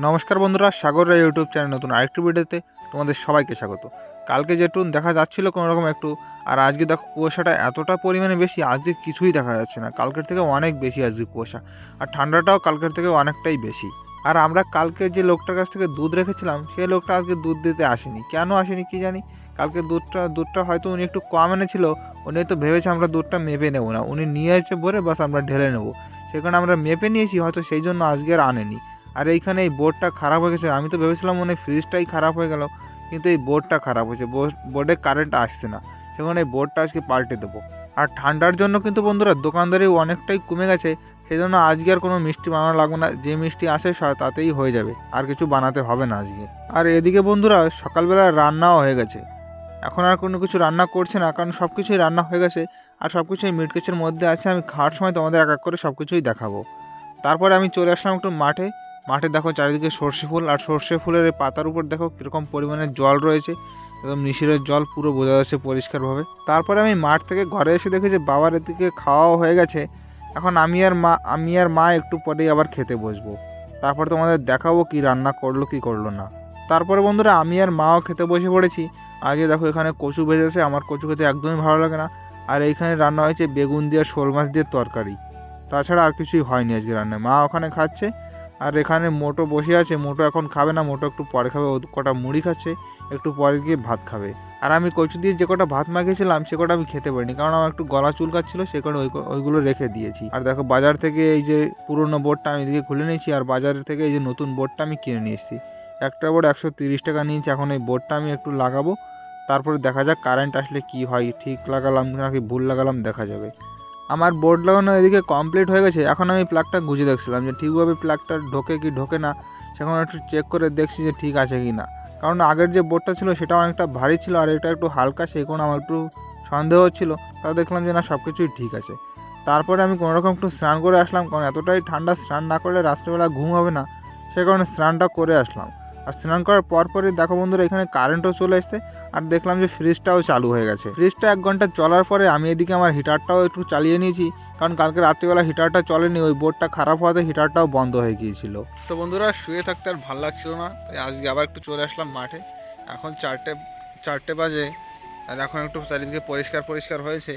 নমস্কার বন্ধুরা, সাগর রায় YouTube channel নতুন আরেকটি ভিডিওতে তোমাদের সবাইকে স্বাগত। কালকে যেটুন দেখা যাচ্ছিল কোনো রকম একটু, আর আজকে দেখো কুয়াশাটা এতটা পরিমাণে বেশি, আজকে কিছুই দেখা যাচ্ছে না। কালকের থেকে অনেক বেশি আজকে কুয়াশা, আর ঠান্ডাটাও কালকের থেকে অনেকটাই বেশি। আর আমরা কালকে যে লোকটার কাছ থেকে দুধ রেখেছিলাম, সেই লোকটা আজকে দুধ দিতে আসেনি। কেন আসেনি কি জানি। কালকে দুধটা হয়তো উনি একটু কম এনেছিল। উনি তো ভেবেছে আমরা দুধটা মেপে নেবো না, উনি নিয়ে এসে ভরে বাস আমরা ঢেলে নেবো। সেখানে আমরা মেপে নিয়েছি, হয়তো সেই জন্য আজকে আর আনেনি। আর এইখানে এই বোর্ডটা খারাপ হয়ে গেছে। আমি তো ভেবেছিলাম মনে হয় ফ্রিজটাই খারাপ হয়ে গেল, কিন্তু এই বোর্ডটা খারাপ হয়েছে। বোর্ডে কারেন্ট আসছে না, সেখানে এই বোর্ডটা আজকে পাল্টে দেবো। আর ঠান্ডার জন্য কিন্তু বন্ধুরা দোকানদারি অনেকটাই কমে গেছে, সেই জন্য আজকে আর কোনো মিষ্টি বানানো লাগবে না। যে মিষ্টি আসে তাতেই হয়ে যাবে, আর কিছু বানাতে হবে না আজকে। আর এদিকে বন্ধুরা সকালবেলা রান্নাও হয়ে গেছে। এখন আর কোনো কিছু রান্না করছে না, কারণ সব কিছুই রান্না হয়ে গেছে। আর সব কিছুই মিটকেচের মধ্যে আছে। আমি খাওয়ার সময় তোমাদের এক এক করে সব কিছুই দেখাবো। তারপরে আমি চলে আসলাম একটু মাঠে। মাঠে দেখো চারিদিকে সর্ষে ফুল, আর সর্ষে ফুলের এই পাতার উপর দেখো কীরকম পরিমাণে জল রয়েছে। একদম নিশিরের জল, পুরো বোঝা যাচ্ছে পরিষ্কারভাবে। তারপরে আমি মাঠ থেকে ঘরে এসে দেখি যে বাবার এদিকে খাওয়াও হয়ে গেছে। এখন আমি আর মা একটু পরেই আবার খেতে বসবো। তারপর তোমাদের দেখাবো কি রান্না করলো কি করলো না। তারপরে বন্ধুরা আমি আর মাও খেতে বসে পড়েছি। আজকে দেখো এখানে কচু ভেজেছে, আমার কচু খেতে একদমই ভালো লাগে না। আর এইখানে রান্না হয়েছে বেগুন দিয়ে শোল মাছ দিয়ে তরকারি। তাছাড়া আর কিছুই হয়নি আজকে রান্নায়। মা ওখানে খাচ্ছে, আর এখানে মোটো বসে আছে। মোটো এখন খাবে না, মোটো একটু পরে খাবে। ও কটা মুড়ি খাচ্ছে, একটু পরে গিয়ে ভাত খাবে। আর আমি কচু দিয়ে যে কটা ভাত মাখিয়েছিলাম সে কটা আমি খেতে পারিনি, কারণ আমার একটু গলা চুলকাচ্ছিল, সে কারণে ওইগুলো রেখে দিয়েছি। আর দেখো বাজার থেকে এই যে পুরোনো বোর্ডটা আমি এদিকে খুলে নিয়েছি, আর বাজার থেকে এই যে নতুন বোর্ডটা আমি কিনে নিয়ে এসেছি। একটা বোর্ড 130 টাকা নিয়েছি। এখন এই বোর্ডটা আমি একটু লাগাবো, তারপরে দেখা যাক কারেন্ট আসলে কি হয়, ঠিক লাগালাম নাকি ভুল লাগালাম দেখা যাবে। আমার বোর্ড লাগানো এদিকে কমপ্লিট হয়ে গেছে। এখন আমি প্লাগটা গুঁজে দেখছিলাম যে ঠিকভাবে প্লাগটা ঢোকে কি ঢোকে না। সেখানে একটু চেক করে দেখছি যে ঠিক আছে কি না, কারণ আগের যে বোর্ডটা ছিল সেটা অনেকটা ভারী ছিল, আর এটা একটু হালকা, সেই কারণে আমার একটু সন্দেহ হচ্ছিলো। তা দেখলাম যে না, সব কিছুই ঠিক আছে। তারপরে আমি কোনোরকম একটু স্নান করে আসলাম, কারণ এতটাই ঠান্ডা, স্নান না করলে রাত্রেবেলা ঘুম হবে না। সে কারণে স্নানটা করে আসলাম। আর স্নান করার পরপরই দেখো বন্ধুরা এখানে কারেন্টও চলে এসছে। আর দেখলাম যে ফ্রিজটাও চালু হয়ে গেছে। ফ্রিজটা 1 ঘন্টা চলার পরে আমি এদিকে আমার হিটারটাও একটু চালিয়ে নিয়েছি, কারণ কালকে রাত্রিবেলা হিটারটা চলেনি, ওই বোর্ডটা খারাপ হওয়াতে হিটারটাও বন্ধ হয়ে গিয়েছিল। তো বন্ধুরা শুয়ে থাকতে আর ভালো লাগছিল না, তাই আজকে আবার একটু চলে আসলাম মাঠে। এখন চারটে বাজে, আর এখন একটু চারিদিকে পরিষ্কার হয়েছে।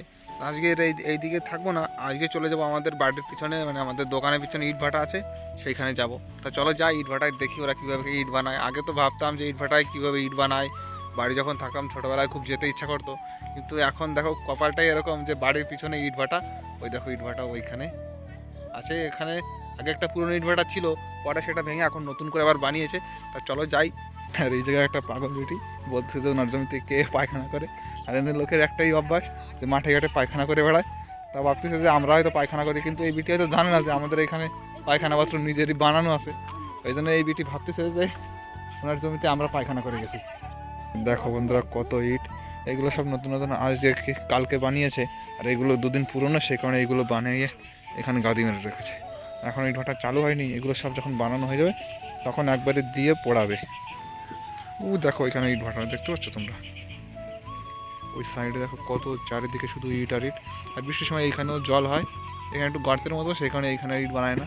আজকে এই দিকে থাকবো না, আজকে চলে যাবো আমাদের বাড়ির পিছনে, মানে আমাদের দোকানের পিছনে ইট ভাটা আছে, সেইখানে যাব। তা চলো যাই, ইট ভাটায় দেখি ওরা কীভাবে ইট বানায়। আগে তো ভাবতাম যে ইট ভাটায় কীভাবে ইট বানায়, বাড়ি যখন থাকতাম ছোটোবেলায় খুব যেতে ইচ্ছা করতো। কিন্তু এখন দেখো কপালটাই এরকম যে বাড়ির পিছনে ইট ভাটা। ওই দেখো ইট ভাটা ওইখানে আছে। এখানে আগে একটা পুরনো ইট ভাটা ছিল, পরে সেটা ভেঙে এখন নতুন করে আবার বানিয়েছে। তা চলো যাই। আর এই জায়গায় একটা পাগল জুটি বলছে যে ওনার জমিতে কে পায়খানা করে। আর এমনি লোকের একটাই অভ্যাস যে মাঠে ঘাটে পায়খানা করে বেড়ায়। তা ভাবতেছে যে আমরা হয়তো পায়খানা করি, কিন্তু এই বিটি হয়তো জানে না যে আমাদের এখানে পায়খানা বাথরুম নিজেরই বানানো আছে। ওই জন্য এই বিটি ভাবতেছে যে ওনার জমিতে আমরা পায়খানা করে গেছি। দেখো বন্ধুরা কত ইট, এগুলো সব নতুন নতুন আজকে কালকে বানিয়েছে। আর এগুলো 2 দিন পুরনো, সে কারণে এগুলো বানিয়ে এখানে গাদি মেরে রেখেছে। এখন ইট ভাটা চালু হয়নি, এগুলো সব যখন বানানো হয়ে যাবে তখন একবারে দিয়ে পোড়াবে। দেখো এখানে ইট ভাটা দেখতে পাচ্ছ তোমরা, ওই সাইডে দেখো কত চারিদিকে শুধু ইট আর ইট। আর বৃষ্টির সময় এইখানেও জল হয়, এখানে একটু গর্তের মতো, সেখানে এইখানে ইট বানায় না।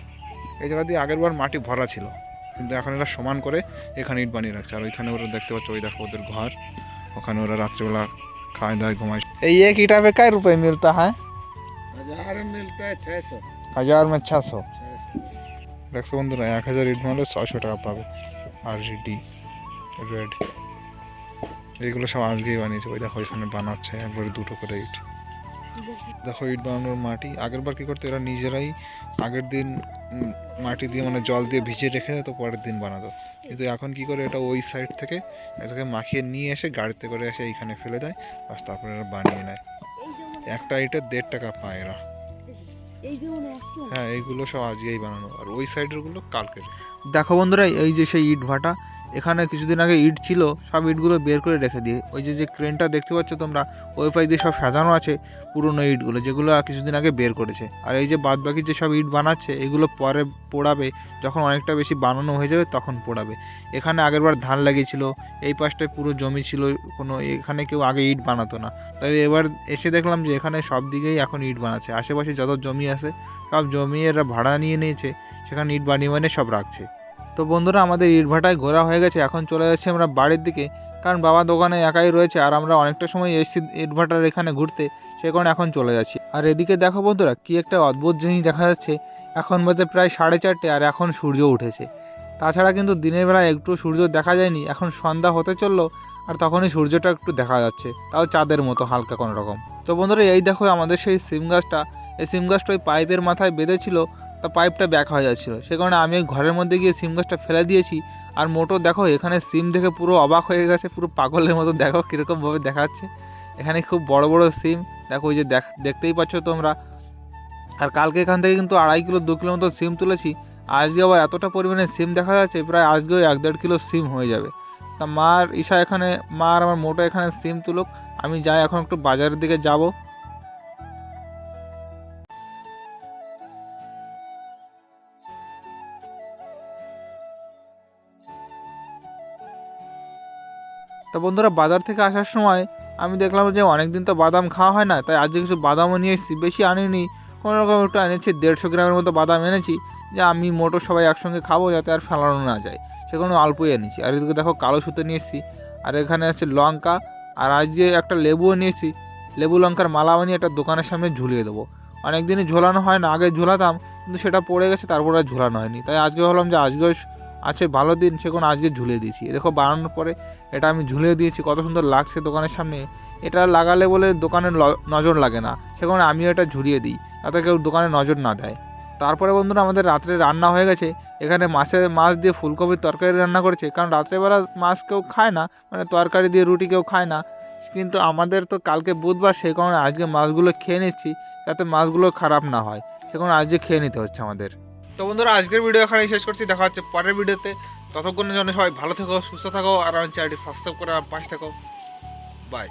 এই জায়গা দিয়ে আগের বার মাটি ভরা ছিল, কিন্তু এখন এরা সমান করে এখানে ইট বানিয়ে রাখছে। আর ওইখানে ওরা দেখতে পাচ্ছ, ওই দেখো ওদের ঘর, ওখানে ওরা রাত্রিবেলা খায় দায় ঘুমায়। এই এক ইটা पे क्या रुपए मिलता है? 1000 में मिलता है 600। 1000 में 600। দেখছো বন্ধুরা 1000 ইট মারলে 600 টাকা পাবে। আর ডি রেড, এইগুলো সব আজকেই বানিয়েছে। ওই দেখো এখানে বানাচ্ছে একবারে 2টো করে ইট। দেখো ইট বানানোর মাটি, আগের বার কী করতো এরা নিজেরাই আগের দিন মাটি দিয়ে মানে জল দিয়ে ভিজিয়ে রেখে দেয়, তো পরের দিন বানাতো। কিন্তু এখন কি করে, এটা ওই সাইড থেকে এটাকে মাখিয়ে নিয়ে এসে গাড়িতে করে এসে এইখানে ফেলে দেয়, বাস তারপরে এরা বানিয়ে নেয়। একটা ইটের 1.5 টাকা পায় এরা। হ্যাঁ এইগুলো সব আজকেই বানানো, আর ওই সাইডের গুলো কালকের। দেখো বন্ধুরা এই যে সেই ইট ভাটা, এখানে কিছুদিন আগে ইট ছিল, সব ইটগুলো বের করে রেখে দিয়ে, ওই যে ক্রেনটা দেখতে পাচ্ছ তোমরা, ওই পাশ দিয়ে সব সাজানো আছে পুরনো ইটগুলো, যেগুলো কিছুদিন আগে বের করেছে। আর এই যে বাদ বাকি যে সব ইট বানাচ্ছে, এগুলো পরে পোড়াবে, যখন অনেকটা বেশি বানানো হয়ে যাবে তখন পোড়াবে। এখানে আগেরবার ধান লাগিয়েছিল, এই পাশটায় পুরো জমি ছিল কোনো, এখানে কেউ আগে ইট বানাতো না। তবে এবার এসে দেখলাম যে এখানে সব দিকেই এখন ইট বানাচ্ছে। আশেপাশে যত জমি আছে সব জমি এরা ভাড়া নিয়ে নিয়েছে, সেখানে ইট বানিয়ে সব রাখছে। তো বন্ধুরা আমাদের ইটভাটায় ঘোরা হয়ে গেছে, এখন চলে যাচ্ছি আমরা বাড়ির দিকে, কারণ বাবা দোকানে একাই রয়েছে আর আমরা অনেকটা সময় এসেছি ইটভাটার এখানে ঘুরতে, সে কারণে এখন চলে যাচ্ছি। আর এদিকে দেখো বন্ধুরা কি একটা অদ্ভুত জিনিস দেখা যাচ্ছে, এখন বাজে প্রায় 4:30 আর এখন সূর্য উঠেছে। তাছাড়া কিন্তু দিনের বেলা একটু সূর্য দেখা যায়নি, এখন সন্ধ্যা হতে চললো আর তখনই সূর্যটা একটু দেখা যাচ্ছে, তাও চাঁদের মতো হালকা কোনো রকম। তো বন্ধুরা এই দেখো আমাদের সেই সিম গাছটা, এই সিম গাছটা ওই পাইপের মাথায় বেঁধেছিল, তা পাইপটা ব্যাক হয়ে যাচ্ছিলো, সে কারণে আমি ঘরের মধ্যে গিয়ে সিম গাছটা ফেলে দিয়েছি। আর মোটর দেখো এখানে সিম দেখে পুরো অবাক হয়ে গেছে, পুরো পাগলের মতো দেখো কীরকমভাবে দেখাচ্ছে। এখানে খুব বড় বড় সিম দেখো, ওই যে দেখতেই পাচ্ছ তোমরা। আর কালকে এখান থেকে কিন্তু 2.5 কিলো 2 কিলো মতো সিম তুলেছি, আজকে আবার এতটা পরিমাণে সিম দেখা যাচ্ছে, প্রায় আজকেও 1-1.5 কিলো সিম হয়ে যাবে। তা মার ঈশা এখানে, মা আর আমার মোটো এখানে সিম তুলুক, আমি যাই এখন একটু বাজারের দিকে যাব। তো বন্ধুরা বাজার থেকে আসার সময় আমি দেখলাম যে অনেক দিন তো বাদাম খাওয়া হয় না, তাই আজকে কিছু বাদামও নিয়ে এসেছি, বেশি আনিনি, কোনো রকম একটু এনেছি, 150 গ্রামের মতো বাদাম এনেছি, যে আমি মোটো সবাই একসঙ্গে খাবো যাতে আর ফেলানো না যায়, সেখানে অল্পই এনেছি। আর এদিকে দেখো কালো সুতো নিয়ে এসেছি, আর এখানে আছে লঙ্কা, আর আজকে একটা লেবুও নিয়েছি, লেবু লঙ্কার মালা বানিয়ে একটা দোকানের সামনে ঝুলিয়ে দেবো। অনেক দিনই ঝোলানো হয় না, আগে ঝোলাতাম কিন্তু সেটা পড়ে গেছে, তারপর আর ঝোলানো হয়নি, তাই আজকে ভাবলাম যে আজকেও আছে ভালো দিন, সেখানে আজকে ঝুলিয়ে দিয়েছি। দেখো বানানোর পরে এটা আমি ঝুলিয়ে দিয়েছি, কত সুন্দর লাগছে দোকানের সামনে। এটা লাগালে বলে দোকানে নজর লাগে না, সেখানে আমিও এটা ঝুলিয়ে দিই যাতে কেউ দোকানে নজর না দেয়। তারপরে বন্ধুরা আমাদের রাত্রে রান্না হয়ে গেছে, এখানে মাছ দিয়ে ফুলকপির তরকারি রান্না করেছে, কারণ রাত্রেবেলা মাছ কেউ খায় না, মানে তরকারি দিয়ে রুটি কেউ খায় না, কিন্তু আমাদের তো কালকে বুধবার, সেই কারণে আজকে মাছগুলো খেয়ে নিচ্ছি যাতে মাছগুলো খারাপ না হয়, সে কারণে আজকে খেয়ে নিতে হচ্ছে আমাদের। তো বন্ধুরা আজকের ভিডিও এখানে শেষ করছি, দেখা হচ্ছে পরের ভিডিওতে। ততক্ষণের জন্য সবাই ভালো থেকো, সুস্থ থাকো, আর আমার চ্যানেলটি সাবস্ক্রাইব করে আমার পাশে থাকো। বাই।